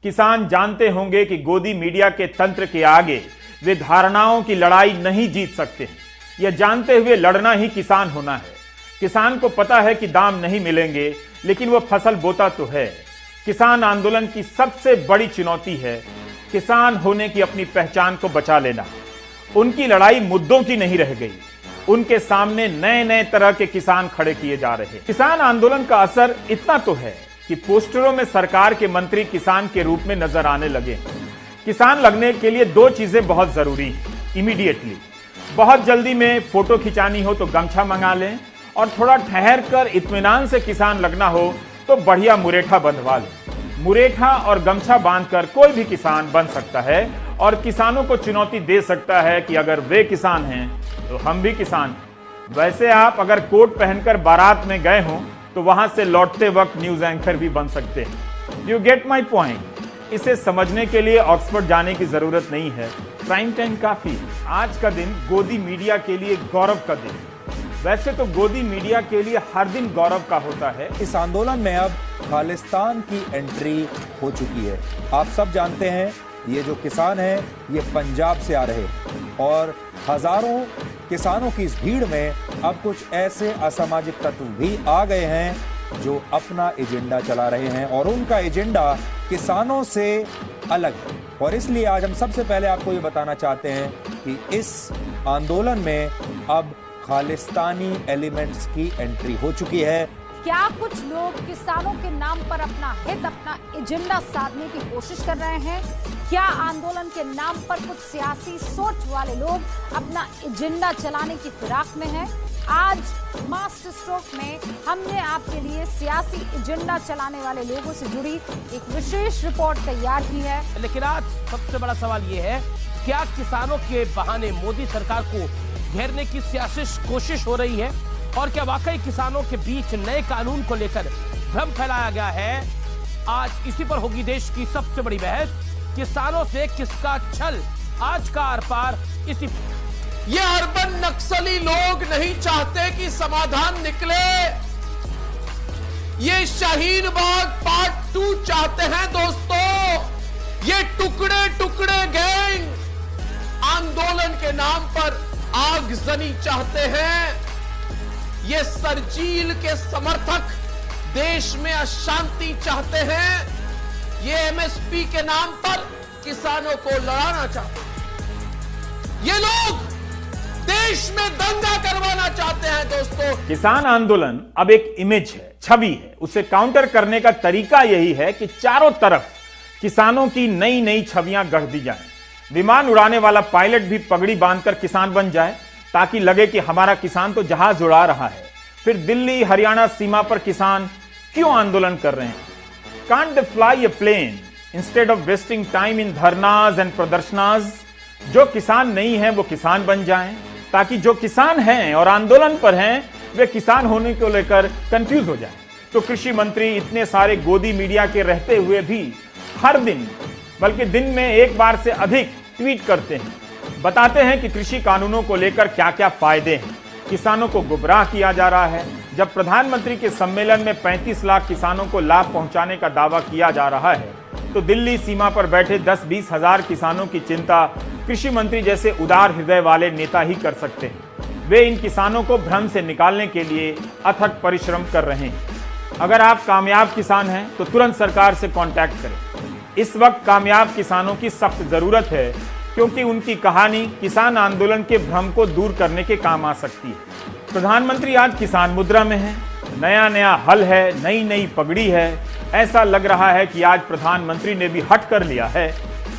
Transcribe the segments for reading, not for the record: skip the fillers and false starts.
किसान जानते होंगे कि गोदी मीडिया के तंत्र के आगे वे धारणाओं की लड़ाई नहीं जीत सकते हैं। यह जानते हुए लड़ना ही किसान होना है। किसान को पता है कि दाम नहीं मिलेंगे, लेकिन वह फसल बोता तो है। किसान आंदोलन की सबसे बड़ी चुनौती है किसान होने की अपनी पहचान को बचा लेना। उनकी लड़ाई मुद्दों की नहीं रह गई, उनके सामने नए नए तरह के किसान खड़े किए जा रहे हैं। किसान आंदोलन का असर इतना तो है कि पोस्टरों में सरकार के मंत्री किसान के रूप में नजर आने लगे। किसान लगने के लिए दो चीजें बहुत जरूरी हैं। इमीडिएटली, बहुत जल्दी में फोटो खिंचानी हो तो गमछा मंगा लें, और थोड़ा ठहर कर इत्मीनान से किसान लगना हो तो बढ़िया मुरेठा बंधवा लें। मुरेठा और गमछा बांधकर कोई भी किसान बन सकता है और किसानों को चुनौती दे सकता है कि अगर वे किसान हैं तो हम भी किसान हैं। वैसे आप अगर कोट पहनकर बारात में गए हों तो वहां से लौटते वक्त न्यूज एंकर भी बन सकते हैं। You get my point. इसे समझने के लिए ऑक्सफोर्ड जाने की जरूरत नहीं है, प्राइम टाइम काफी। आज का दिन गोदी मीडिया के लिए गौरव का दिन। वैसे तो गोदी मीडिया के लिए हर दिन गौरव का होता है। इस आंदोलन में अब खालिस्तान की एंट्री हो चुकी है। आप सब जानते हैं ये जो किसान हैं ये पंजाब से आ रहे हैं, और हजारों किसानों की इस भीड़ में अब कुछ ऐसे असामाजिक तत्व भी आ गए हैं जो अपना एजेंडा चला रहे हैं, और उनका एजेंडा किसानों से अलग है। और इसलिए आज हम सबसे पहले आपको ये बताना चाहते हैं कि इस आंदोलन में अब खालिस्तानी एलिमेंट्स की एंट्री हो चुकी है। क्या कुछ लोग किसानों के नाम पर अपना हित, अपना एजेंडा साधने की कोशिश कर रहे हैं? क्या आंदोलन के नाम पर कुछ सियासी सोच वाले लोग अपना एजेंडा चलाने की फिराक में हैं? आज मास्टर स्ट्रोक में हमने आपके लिए सियासी एजेंडा चलाने वाले लोगों से जुड़ी एक विशेष रिपोर्ट तैयार की है। लेकिन आज सबसे बड़ा सवाल ये है, क्या किसानों के बहाने मोदी सरकार को घेरने की सियासी कोशिश हो रही है, और क्या वाकई किसानों के बीच नए कानून को लेकर भ्रम फैलाया गया है? आज इसी पर होगी देश की सबसे बड़ी बहस। किसानों से किसका छल? आज का आर पार इसी। ये अर्बन नक्सली लोग नहीं चाहते कि समाधान निकले। ये शाहीन बाग पार्ट 2 चाहते हैं दोस्तों। ये टुकड़े टुकड़े गैंग आंदोलन के नाम पर आगजनी चाहते हैं। ये सरजील के समर्थक देश में अशांति चाहते हैं। ये एमएसपी के नाम पर किसानों को लड़ाना चाहते हैं। ये लोग देश में दंगा करवाना चाहते हैं दोस्तों। किसान आंदोलन अब एक इमेज है, छवि है। उसे काउंटर करने का तरीका यही है कि चारों तरफ किसानों की नई नई छवियां गढ़ दी जाएं। विमान उड़ाने वाला पायलट भी पगड़ी बांधकर किसान बन जाए, ताकि लगे कि हमारा किसान तो जहाज उड़ा रहा है। फिर दिल्ली हरियाणा सीमा पर किसान क्यों आंदोलन कर रहे हैं? Can't they fly a plane instead of wasting time in dharnas and प्रदर्शनाज? जो किसान नहीं है वो किसान बन जाएं, ताकि जो किसान हैं और आंदोलन पर हैं वे किसान होने को लेकर कंफ्यूज हो जाएं। तो कृषि मंत्री इतने सारे गोदी मीडिया के रहते हुए भी हर दिन, बल्कि दिन में एक बार से अधिक ट्वीट करते हैं, बताते हैं कि कृषि कानूनों को लेकर क्या क्या फायदे हैं। किसानों को गुमराह किया जा रहा है। जब प्रधानमंत्री के सम्मेलन में 35 लाख किसानों को लाभ पहुंचाने का दावा किया जा रहा है, तो दिल्ली सीमा पर बैठे 10-20 हजार किसानों की चिंता कृषि मंत्री जैसे उदार हृदय वाले नेता ही कर सकते हैं। वे इन किसानों को भ्रम से निकालने के लिए अथक परिश्रम कर रहे हैं। अगर आप कामयाब किसान हैं तो तुरंत सरकार से कांटेक्ट करें। इस वक्त कामयाब किसानों की सख्त जरूरत है, क्योंकि उनकी कहानी किसान आंदोलन के भ्रम को दूर करने के काम आ सकती है। प्रधानमंत्री आज किसान मुद्रा में है, नया नया हल है, नई नई पगड़ी है। ऐसा लग रहा है कि आज प्रधानमंत्री ने भी हट कर लिया है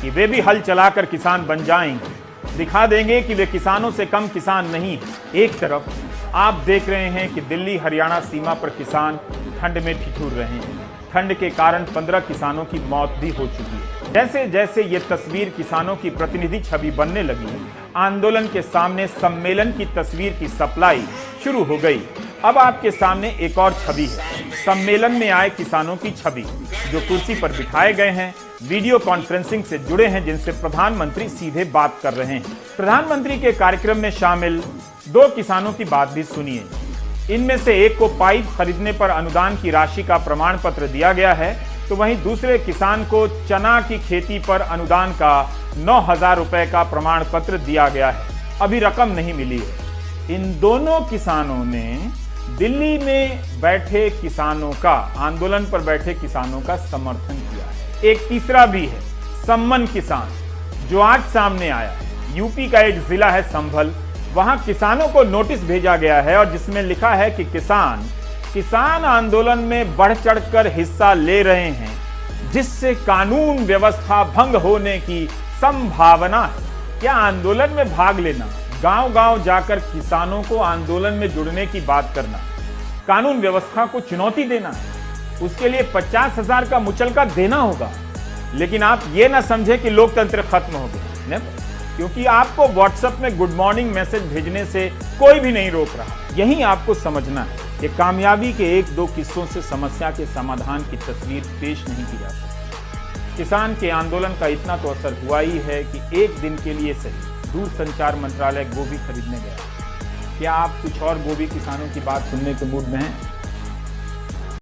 कि वे भी हल चलाकर किसान बन जाएंगे, दिखा देंगे कि वे किसानों से कम किसान नहीं है। एक तरफ आप देख रहे हैं कि दिल्ली हरियाणा सीमा पर किसान ठंड में ठिठुर रहे हैं। ठंड के कारण 15 किसानों की मौत भी हो चुकी है। जैसे जैसे ये तस्वीर किसानों की प्रतिनिधि छवि बनने लगी, आंदोलन के सामने सम्मेलन की तस्वीर की सप्लाई शुरू हो गई। अब आपके सामने एक और छवि है, सम्मेलन में आए किसानों की छवि, जो कुर्सी पर बिठाए गए हैं, वीडियो कॉन्फ्रेंसिंग से जुड़े हैं, जिनसे प्रधानमंत्री सीधे बात कर रहे हैं। प्रधानमंत्री के कार्यक्रम में शामिल 2 किसानों की बात भी सुनिए। इनमें से एक को पाइप खरीदने पर अनुदान की राशि का प्रमाण पत्र दिया गया है, तो वहीं दूसरे किसान को चना की खेती पर अनुदान का 9,000 रुपए का प्रमाण पत्र दिया गया है। अभी रकम नहीं मिली है। इन दोनों किसानों ने दिल्ली में बैठे किसानों का, आंदोलन पर बैठे किसानों का समर्थन किया है। एक तीसरा भी है, सम्मन किसान, जो आज सामने आया है। यूपी का एक जिला है संभल, वहां किसानों को नोटिस भेजा गया है और जिसमें लिखा है कि किसान आंदोलन में बढ़ चढ़कर हिस्सा ले रहे हैं, जिससे कानून व्यवस्था भंग होने की संभावना है। क्या आंदोलन में भाग लेना, गांव-गांव जाकर किसानों को आंदोलन में जुड़ने की बात करना, कानून व्यवस्था को चुनौती देना है? उसके लिए 50,000 का मुचलका देना होगा। लेकिन आप ये ना समझे कि लोकतंत्र खत्म हो गया, क्योंकि आपको व्हाट्सएप में गुड मॉर्निंग मैसेज भेजने से कोई भी नहीं रोक रहा। यही आपको समझना है कि कामयाबी के 1-2 किस्सों से समस्या के समाधान की तस्वीर पेश नहीं की जा सकती। किसान के आंदोलन का इतना तो असर हुआ ही है कि एक दिन के लिए सही दूरसंचार मंत्रालय गोभी खरीदने गया। क्या आप कुछ और गोभी किसानों की बात सुनने के मूड में हैं?